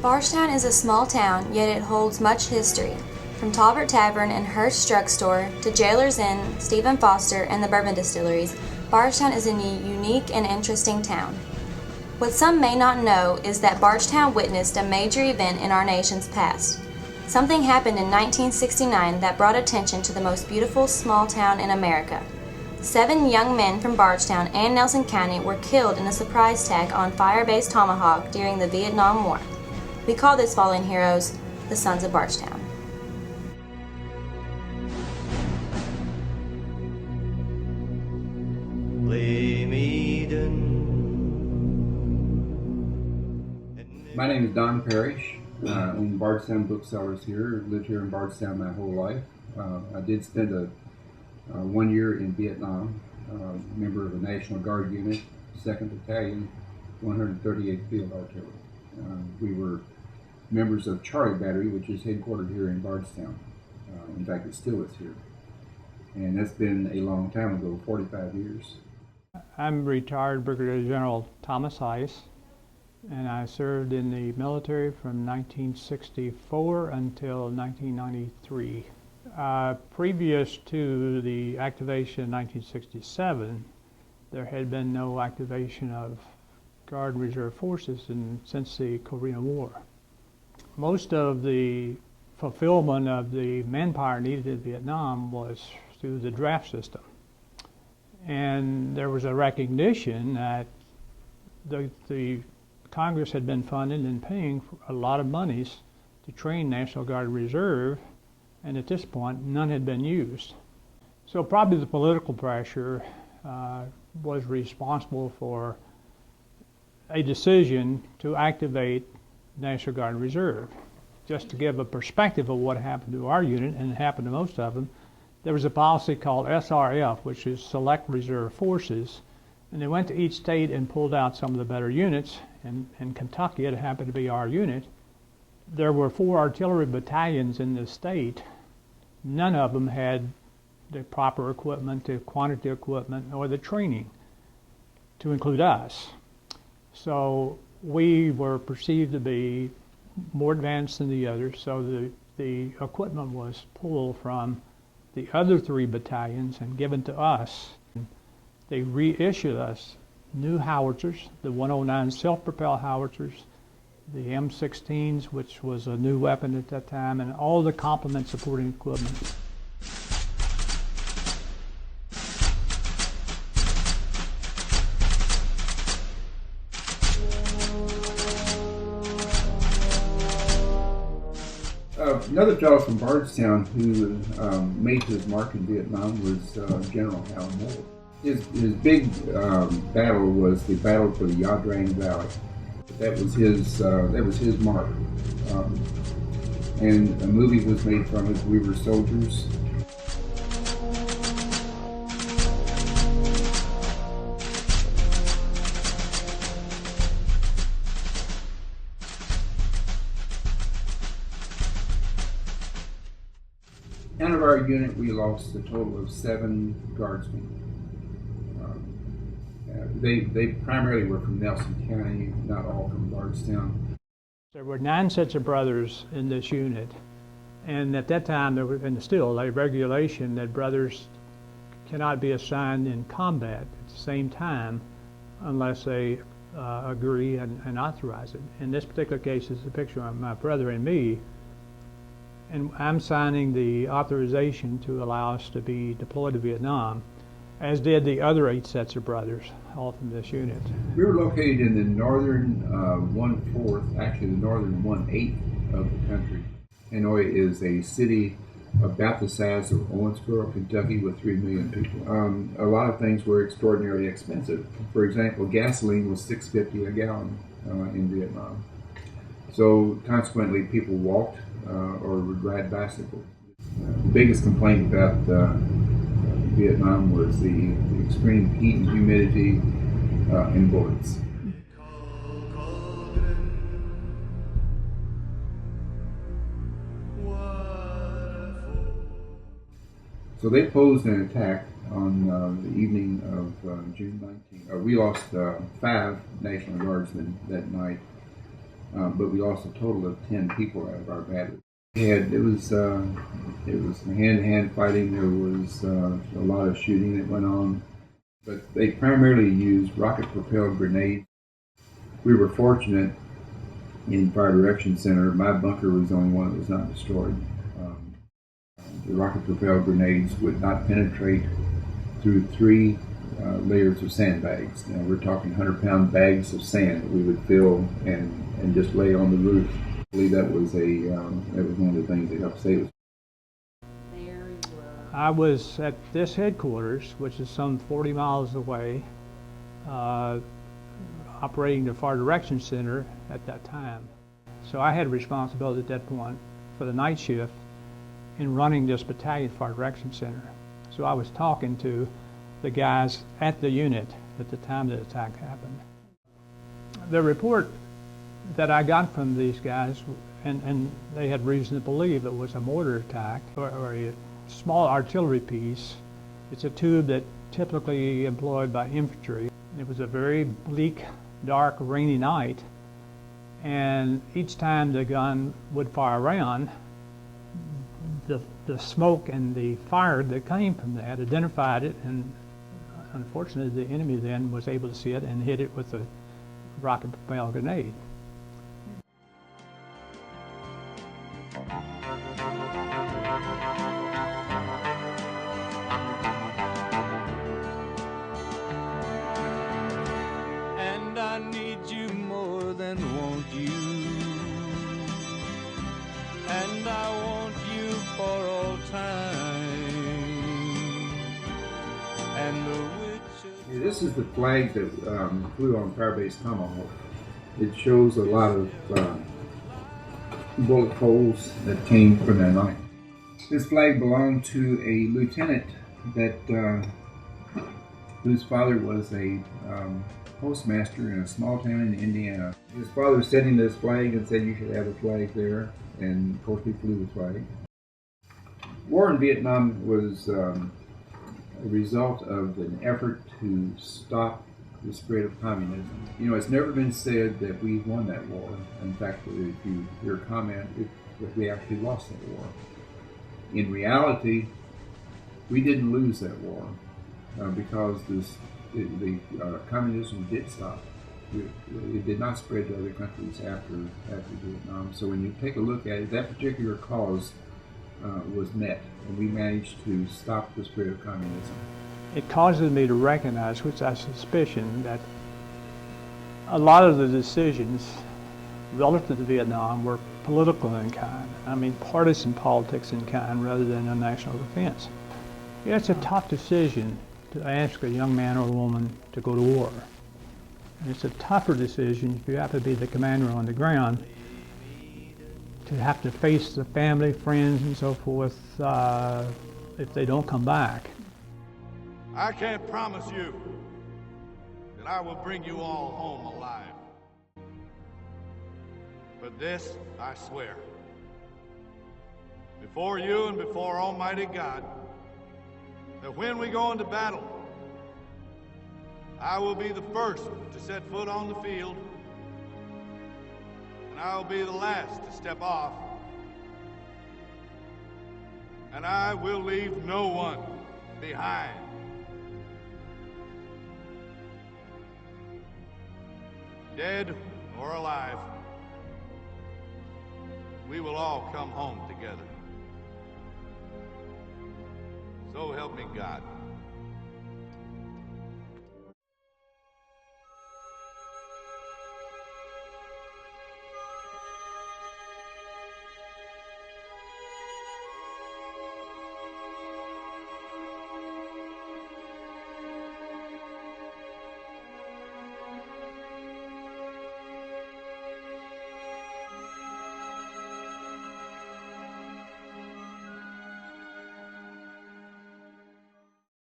Bardstown is a small town, yet it holds much history. From Talbot Tavern and Hearst Drugstore to Jailer's Inn, Stephen Foster, and the bourbon distilleries, Bardstown is a unique and interesting town. What some may not know is that Bardstown witnessed a major event in our nation's past. Something happened in 1969 that brought attention to the most beautiful small town in America. 7 young men from Bardstown and Nelson County were killed in a surprise attack on Firebase Tomahawk during the Vietnam War. We call these fallen heroes the Sons of Bardstown. My name is Don Parrish. I own Bardstown Booksellers here. Lived here in Bardstown my whole life. I did spend 1 year in Vietnam, member of the National Guard Unit, 2nd Battalion, 138th Field Artillery. We were members of Charlie Battery, which is headquartered here in Bardstown. In fact, it still is here. And that's been a long time ago, 45 years. I'm retired Brigadier General Thomas Heiss, and I served in the military from 1964 until 1993. Previous to the activation in 1967, there had been no activation of Guard and Reserve forces since the Korean War. Most of the fulfillment of the manpower needed in Vietnam was through the draft system. And there was a recognition that the Congress had been funding and paying a lot of monies to train National Guard and Reserve, and at this point, none had been used. So probably the political pressure was responsible for a decision to activate National Guard and Reserve. Just to give a perspective of what happened to our unit, and it happened to most of them, there was a policy called SRF, which is Select Reserve Forces, and they went to each state and pulled out some of the better units. And in Kentucky, it happened to be our unit. There were 4 artillery battalions in the state. None of them had the proper equipment, the quantity of equipment, or the training to include us. So we were perceived to be more advanced than the others, so the equipment was pulled from the other 3 battalions and given to us. They reissued us new howitzers, the 109 self-propelled howitzers, the M16s, which was a new weapon at that time, and all the complement supporting equipment. Another fellow from Bardstown who made his mark in Vietnam was General Hal Moore. His big battle was the battle for the Ya Drang Valley. That was his mark. And a movie was made from it. We Were Soldiers. Out of our unit, we lost a total of 7 guardsmen. They primarily were from Nelson County, not all from Bardstown. There were 9 sets of brothers in this unit, and at that time there was, and still, a regulation that brothers cannot be assigned in combat at the same time unless they agree and authorize it. In this particular case, is a picture of my brother and me, and I'm signing the authorization to allow us to be deployed to Vietnam, as did the other 8 sets of brothers, all from this unit. We were located in the northern 1/4, actually the northern 1/8 of the country. Hanoi is a city about the size of Owensboro, Kentucky, with 3 million people. A lot of things were extraordinarily expensive. For example, gasoline was $6.50 a gallon in Vietnam. So consequently, people walked or would ride bicycles. The biggest complaint about Vietnam was the extreme heat and humidity and bullets. So they posed an attack on the evening of June 19th. We lost 5 National Guardsmen that night. but we lost a total of 10 people out of our battery. It was hand-to-hand fighting. There was a lot of shooting that went on, but they primarily used rocket-propelled grenades. We were fortunate in Fire Direction Center. My bunker was the only one that was not destroyed. The rocket-propelled grenades would not penetrate through 3 layers of sandbags. Now we're talking 100-pound bags of sand that we would fill and just lay on the roof. I believe that was one of the things that helped save us. I was at this headquarters, which is some 40 miles away, operating the Fire Direction Center at that time. So I had responsibility at that point for the night shift in running this battalion Fire Direction Center. So I was talking to the guys at the unit at the time the attack happened. The report that I got from these guys, and they had reason to believe it was a mortar attack or a small artillery piece. It's a tube that typically employed by infantry. It was a very bleak, dark, rainy night, and each time the gun would fire a round, the smoke and the fire that came from that identified it, and unfortunately the enemy then was able to see it and hit it with a rocket-propelled grenade. And I need you more than want you, and I want you for all time. And the witch. This is the flag that flew on Firebase Tomahawk. It shows a lot of bullet holes that came from that night. This flag belonged to a lieutenant that whose father was a postmaster in a small town in Indiana. His father sent him this flag and said you should have a flag there, and of course we flew the flag. War in Vietnam was a result of an effort to stop the spread of communism. You know, it's never been said that we won that war. In fact, if you hear a comment, that we actually lost that war. In reality, we didn't lose that war because the communism did stop. It did not spread to other countries after Vietnam. So when you take a look at it, that particular cause was met, and we managed to stop the spread of communism. It causes me to recognize, which I suspicion, that a lot of the decisions relative to Vietnam were political in kind. I mean, partisan politics in kind rather than a national defense. Yeah, it's a tough decision to ask a young man or a woman to go to war. And it's a tougher decision if you have to be the commander on the ground, to have to face the family, friends, and so forth if they don't come back. I can't promise you that I will bring you all home alive. But this I swear, before you and before Almighty God, that when we go into battle, I will be the first to set foot on the field, and I will be the last to step off, and I will leave no one behind. Dead or alive, we will all come home together. So help me God.